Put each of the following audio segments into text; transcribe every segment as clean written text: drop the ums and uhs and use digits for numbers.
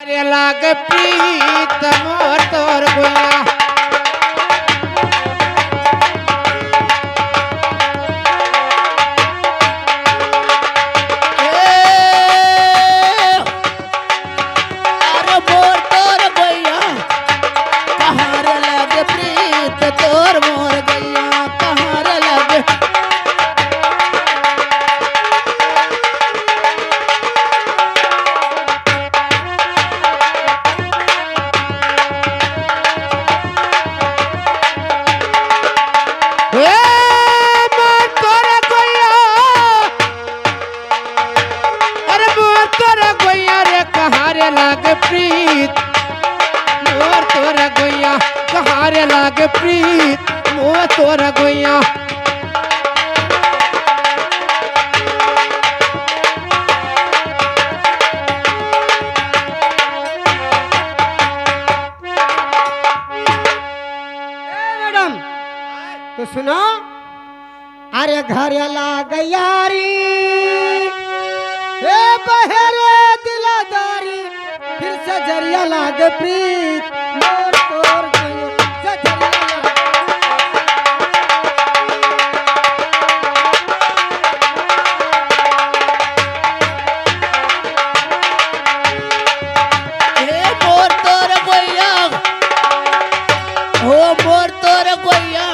अरे लाग प्रीत मोर तोर गुया लागे प्रीत मोर तोरा गोया कहारे लागे प्रीत मोर तोरा गोया मैडम तो सुनो अरे घर लाग यारी ए बहरे दिलादारी फिर से जरिया लाग प्रीत मोर तोर गयो सजरिया हे मोर तोर गोया हो मोर तोर गोया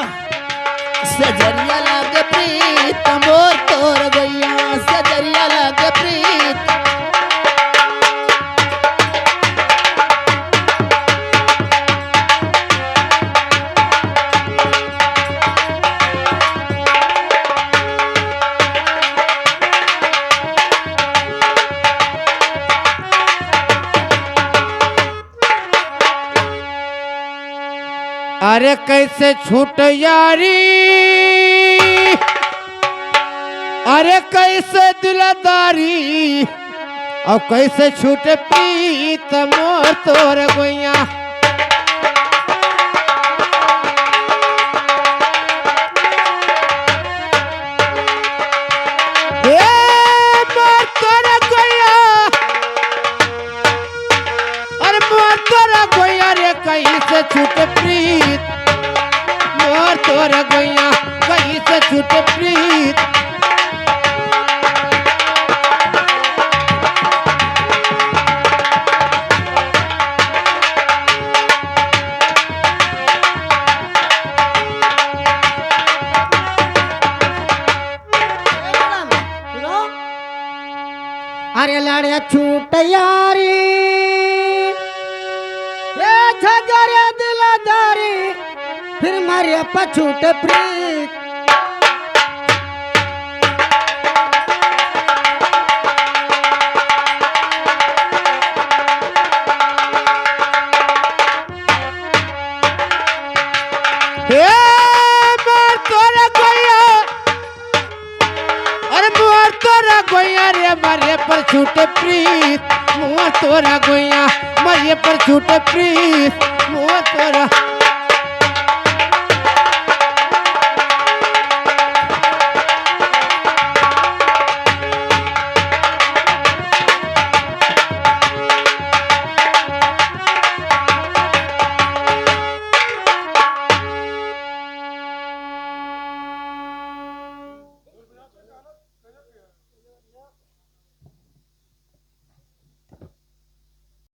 सजरिया लाग प्रीत मोर तोर गोया सजरिया लाग प्रीत अरे कैसे छूट यारी अरे कैसे दिलदारी और कैसे छूट प्रीत मोर तोर गोया कैसे छूट प्रीत मोर तोर गोया कैसे छूट प्रीत अरे लड़े छूट यारी झगड़े दिलादारी फिर मारे पछूट प्रीत मोर तोरा गोया अरे मोर तोरा गोया रे मारे पर छूट प्रीत मोर तोरा गोया मारे पर छूट प्रीत मोर तोरा